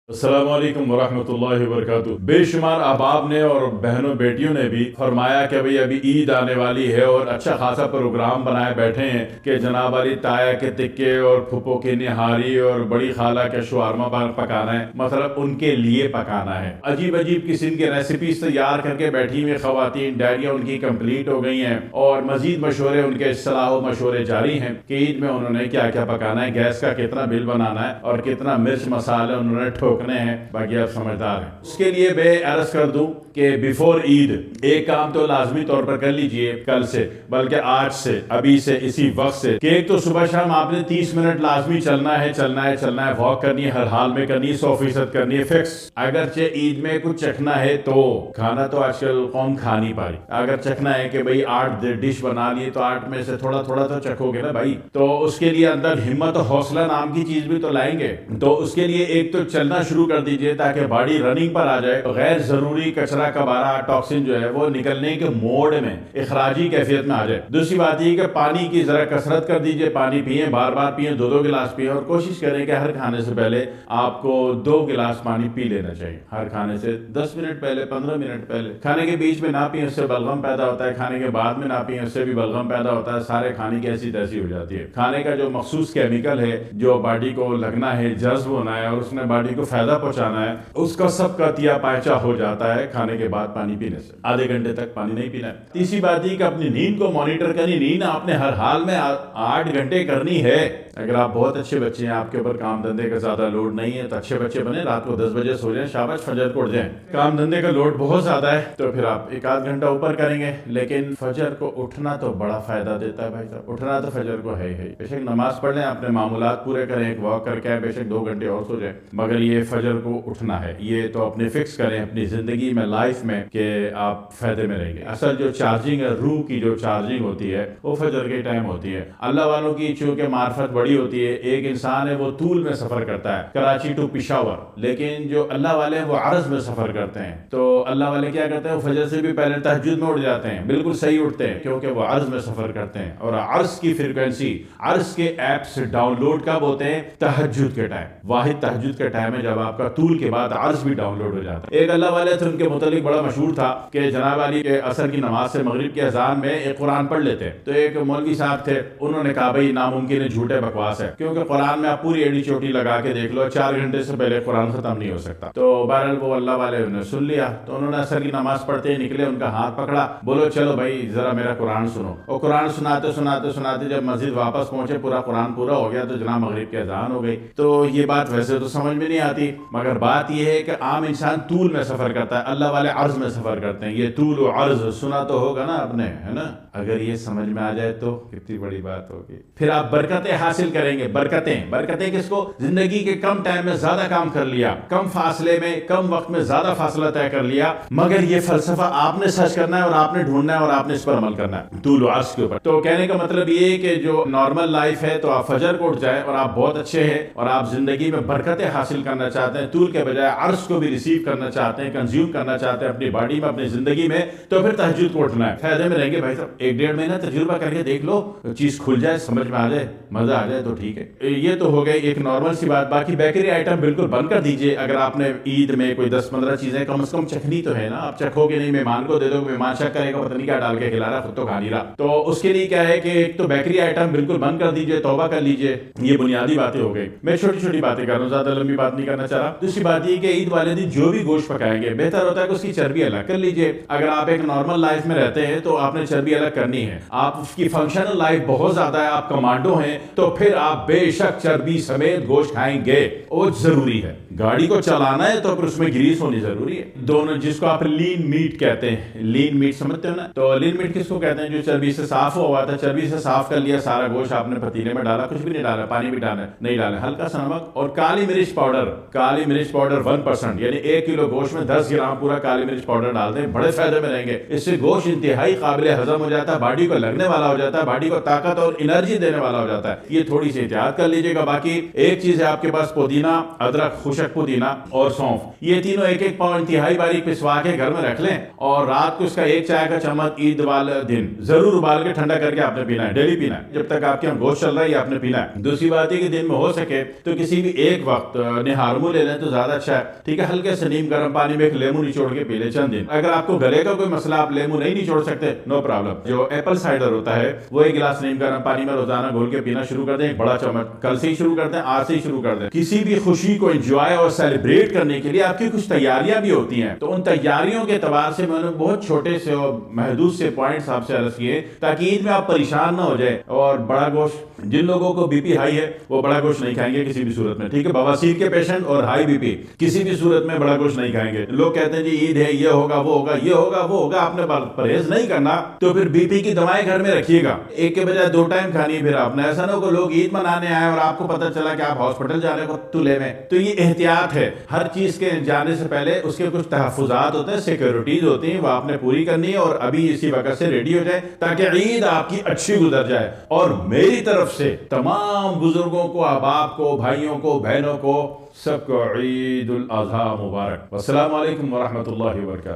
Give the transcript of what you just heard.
السلام علیکم ورحمۃ اللہ وبرکاتہ۔ بے شمار احباب نے اور بہنوں بیٹیوں نے بھی فرمایا کہ بھئی ابھی عید آنے والی ہے اور اچھا خاصا پروگرام بنائے بیٹھے ہیں کہ جناب والی تایا کے تکے اور پھپھو کی نہاری اور بڑی خالہ کے شورما پکانا ہے، مطلب ان کے لیے پکانا ہے۔ عجیب عجیب قسم کے ریسیپیز تیار کر کے بیٹھی ہوئی خواتین، ڈائریاں ان کی کمپلیٹ ہو گئی ہیں اور مزید مشورے ان کے صلاح و مشورے جاری ہیں کہ عید میں انہوں نے کیا کیا پکانا ہے، گیس کا کتنا بل بنانا ہے اور کتنا مرچ مسالے انہوں نے ٹھوکنے ہیں۔ باقی آپ سمجھدار ہیں۔ اس کے لیے میں عرض کر دوں کہ بیفور عید ایک کام تو لازمی طور پر کر لیجئے کل سے، بلکہ آج سے، ابھی سے، اسی وقت سے، کہ ایک تو صبح شام آپ نے 30 منٹ لازمی چلنا ہے، واک کرنی ہے، ہر حال میں کرنی ہے، 100% کرنی ہے، فکس۔ اگرچہ عید میں کچھ چکھنا ہے تو کھانا تو آج کل قوم کھا نہیں پا رہی، اگر چکھنا ہے کہ بھئی 8 ڈش بنا لیے تو 8 میں سے تھوڑا تھوڑا تو چکھو گے نا بھائی، تو اس کے لیے اندر ہمت و حوصلہ نام کی چیز بھی تو لائیں گے۔ تو اس کے لیے ایک تو چلنا شروع کر دیجئے تاکہ باڈی رننگ پر آ جائے، غیر ضروری کچرا کبارہ ٹاکسن جو ہے وہ نکلنے کے موڈ میں، اخراجی کیفیت میں آ جائے۔ دوسری بات یہ کہ پانی کی ذرا کثرت کر دیجئے، پانی پئیں، بار بار پئیں، 2 گلاس پئیں، اور کوشش کریں کہ ہر کھانے سے پہلے آپ کو 2 گلاس پانی پی لینا چاہیے، ہر کھانے سے 10 منٹ پہلے، 15 منٹ پہلے۔ کھانے کے بیچ میں نہ پئیں، اس سے بلغم پیدا ہوتا ہے، کھانے کے بعد میں نہ پئیں، اس سے بھی بلغم پیدا ہوتا ہے، سارے کھانے کی ایسی تیسی ہو جاتی ہے۔ کھانے کا جو مخصوص کیمیکل ہے جو باڈی کو لگنا ہے، جذب ہونا ہے اور اس نے باڈی کو فائدہ پہنچانا ہے، اس کا سب کا تیا پائچا ہو جاتا ہے کھانے کے بعد پانی پینے سے۔ آدھے گھنٹے تک پانی نہیں پینا ہے۔ تیسری بات یہ کہ اپنی نیند کو مانیٹر کرنی، نیند آپ نے ہر حال میں 8 گھنٹے کرنی ہے۔ اگر آپ بہت اچھے بچے ہیں، آپ کے اوپر کام دھندے کا زیادہ لوڈ نہیں ہے تو اچھے بچے بنے، رات کو 10 بجے سو جائیں، شاباش، فجر کو اٹھ جائیں۔ کام دھندے کا لوڈ بہت زیادہ ہے تو پھر آپ 1 آدھ گھنٹہ اوپر کریں گے، لیکن فجر کو اٹھنا تو بڑا فائدہ دیتا ہے بھائی صاحب، اٹھنا تو فجر کو ہے ہی۔ بے شک نماز پڑھ لیں، اپنے معمولات پورے کریں، ایک واک کر کے بے شک 2 گھنٹے اور سو جائیں، مگر یہ فجر کو اٹھنا ہے، یہ تو اپنے فکس کریں اپنی زندگی میں، لائف میں، کہ آپ فائدے میں رہیں گے۔ اصل جو چارجنگ ہے، روح کی جو چارجنگ ہوتی ہے وہ فجر کے ٹائم ہوتی ہے۔ اللہ والوں کی چونکہ معرفت بڑی ہوتی ہے، ایک انسان ہے وہ طول میں سفر کرتا ہے، کراچی ٹو پشاور، لیکن جو اللہ والے ہیں وہ عرض میں سفر کرتے ہیں۔ تو اللہ والے کیا کرتے ہیں، وہ فجر سے بھی پہلے تہجد میں اٹھ جاتے ہیں، بالکل صحیح اٹھتے ہیں، کیونکہ وہ عرض میں سفر کرتے ہیں۔ اور عرض کی فریکوینسی، عرض کے ایپس ڈاؤن لوڈ کب ہوتے ہیں؟ تہجد کے ٹائم، واحد تہجد کے ٹائم ہے جب آپ کا طول کے بعد عرض بھی ڈاؤن لوڈ ہو جاتا ہے۔ ایک اللہ والے تھے، ان کے متعلق بڑا مشہور تھا کہ جناب علی کے عصر کی نماز سے مغرب کی اذان میں ایک قرآن پڑھ لیتے، تو ایک مولوی صاحب تھے، انہوں نے کہا بھائی ناممکن ہے، جھوٹے بکواس ہے، کیونکہ قرآن میں آپ پوری ایڑی چوٹی لگا کے دیکھ لو، 4 گھنٹے سے پہلے قرآن ختم نہیں ہو سکتا۔ تو بہرحال وہ اللہ والے نے سن لیا، تو انہوں نے عصر کی نماز پڑھتے ہی نکلے، ان کا ہاتھ پکڑا، بولو چلو بھائی ذرا میرا قرآن سنو۔ اور قرآن سناتے سناتے سناتے جب مسجد واپس پہنچے، پورا قرآن پورا ہو گیا، تو جناب مغرب کی اذان ہو گئی۔ تو یہ بات ویسے تو سمجھ میں نہیں آتی، مگر بات یہ ہے کہ عام انسان طول میں سفر کرتا ہے، اللہ والے عرض میں سفر کرتے ہیں۔ یہ طول و عرض سنا تو ہوگا نا آپ نے، ہے نا؟ اگر یہ سمجھ میں آ جائے تو کتنی بڑی بات ہوگی۔ پھر آپ برکتیں حاصل کریں گے۔ برکتیں کس کو؟ زندگی کے کم ٹائم میں زیادہ کام کر لیا، کم فاصلے میں، کم وقت میں زیادہ فاصلہ طے کر لیا، مگر یہ فلسفہ آپ نے سرچ کرنا ہے اور آپ نے ڈھونڈنا ہے اور آپ نے اس پر عمل کرنا ہے، طول و عرض کے اوپر۔ تو کہنے کا مطلب یہ ہے کہ جو نارمل لائف ہے تو آپ فجر کو اٹھ جائیں اور آپ بہت اچھے ہیں اور آپ زندگی میں برکتیں حاصل کرنا چاہتے ہیں، طول کے بجائے عرض کو بھی ریسیو کرنا چاہتے ہیں، کنزیوم کرنا چاہتے ہیں اپنی باڈی میں، اپنی زندگی میں، تو پھر تہجد کو اٹھنا ہے، فائدے میں رہیں گے بھائی صاحب۔ 1-1.5 مہینہ تجربہ کر کے دیکھ لو، چیز کھل جائے، سمجھ میں آ جائے، مزہ آ جائے تو ٹھیک ہے۔ یہ تو ہو گئی ایک نارمل سی بات۔ باقی بیکری آئٹم بالکل بند کر دیجئے۔ اگر آپ نے عید میں کوئی 10-15 چیزیں کم از کم چکھنی تو ہے نا، آپ چکھو گے نہیں، مہمان کو دے دو، مہمان شک کرے گا پتہ نہیں کیا ڈال کے کھلا رہا، خود تو کھا نہیں رہا۔ تو اس کے لیے کیا ہے کہ ایک تو بیکری آئٹم بالکل بند کر دیجئے، توبہ کر لیجئے۔ یہ بنیادی باتیں ہو گئی، میں چھوٹی چھوٹی باتیں کر رہا ہوں، زیادہ لمبی بات نہیں کرنا چاہ رہا۔ دوسری بات یہ کہ عید والے دن جو بھی گوشت پکائیں گے، بہتر ہوتا ہے کہ اس کی چربی الگ کر لیجئے۔ اگر آپ ایک نارمل لائف میں رہتے ہیں تو آپ نے چربی الگ کرنی ہے۔ آپ اس کی فنکشنل لائف بہت زیادہ ہے، آپ کمانڈو ہیں، تو پھر آپ بے شک چربی سمیت گوشت کھائیں گے، وہ ضروری ہے۔ گاڑی کو چلانا ہے تو پھر اس میں گریس ہونی ضروری ہے۔ دونوں، جس کو آپ لین میٹ کہتے ہیں، لین میٹ سمجھتے ہو نا؟ تو لین میٹ کس کو کہتے ہیں؟ جو چربی سے صاف ہوا تھا، چربی سے صاف کر لیا سارا گوشت، آپ نے پتیلے میں ڈالا، کچھ بھی نہیں ڈالا، پانی بھی ڈالا نہیں ڈالا، ہلکا سا نمک اور کالی مرچ پاؤڈر، 1%، یعنی 1 کلو گوشت میں 10 گرام پورا کالی مرچ پاؤڈر ڈال دیں، بڑے فائدے میں رہیں گے۔ اس سے گوشت انتہائی قابل ہضم ہو جاتا ہے، باڈی کو لگنے والا ہو جاتا ہے، باڈی کو طاقت اور انرجی دینے والا ہو جاتا ہے۔ یہ تھوڑی سی احتیاط کر لیجیے گا. باقی ایک چیز ہے آپ کے پاس پودینہ, ادرک, خشک پودینہ اور سونف, یہ تینوں ایک ایک پاؤں انتہائی باریک پسوا کے گھر میں رکھ لیں اور رات کو اس کا ایک چائے کا چمچ عید والے دن ضرور ابال کے ٹھنڈا کر کے آپ نے پینا ہے, ڈیلی پینا ہے جب تک آپ کے یہاں گوشت چل رہا ہے, یہ آپ نے پینا ہے. دوسری بات ہے کہ دن میں ہو سکے تو کسی بھی ایک وقت نہارمو لے لیں تو زیادہ اچھا ہے, ٹھیک ہے. ہلکے سے نیم گرم پانی میں ایک لیمو نچوڑ کے پی لیں چند دن. اگر آپ کو گلے کا کوئی مسئلہ, آپ لیمو نہیں نچوڑ سکتے, نو پرابلم. جو ایپل سائڈر ہوتا ہے وہ ایک گلاس نیم گرم پانی میں روزانہ گھول کے پینا شروع کر دیں, ایک بڑا چمچ. کل سے ہی شروع کر دیں, آج سے ہی شروع کر دیں. کسی بھی خوشی کو انجوائے اور سیلیبریٹ کرنے کے لیے آپ کی کچھ تیاریاں بھی ہوتی ہیں, تو ان تیاریوں کے اعتبار سے میں نے بہت چھوٹے سے اور محدود سے پوائنٹس آپ سے عرض کیے تاکہ عید میں آپ پریشان نہ ہو جائے. اور بڑا گوشت, جن لوگوں کو بی پی ہائی ہے وہ بڑا گوشت نہیں کھائیں گے کسی بھی صورت میں, ٹھیک ہے. بواسیر کے پیشنٹ اور ہائی بی پی کسی بھی صورت میں بڑا گوشت نہیں کھائیں گے. لوگ کہتے ہیں جی عید ہے, یہ ہوگا وہ ہوگا, یہ ہوگا وہ ہوگا, آپ نے پرہیز نہیں کرنا تو پھر بی پی کی دوائیں گھر میں رکھیے گا, ایک کے بجائے 2 ٹائم کھانی ہے. پھر آپ نے ایسا نہ ہو کہ لوگ عید منانے آئے اور آپ کو پتہ چلا کہ آپ ہاسپٹل جانے کو تلے میں. تو یہ احتیاط ہے, ہر چیز کے جانے سے پہلے اس کے کچھ تحفظات ہوتے ہیں, سیکیورٹیز ہوتی ہیں, وہ آپ نے پوری کرنی ہے. اور ابھی اسی وقت سے ریڈی ہو جائے تاکہ عید آپ کی اچھی گزر جائے. اور میری طرف سے تمام بزرگوں کو, احباب کو, بھائیوں کو, بہنوں کو, سب کو عید الاضحیٰ مبارک. والسلام علیکم ورحمۃ اللہ وبرکاتہ.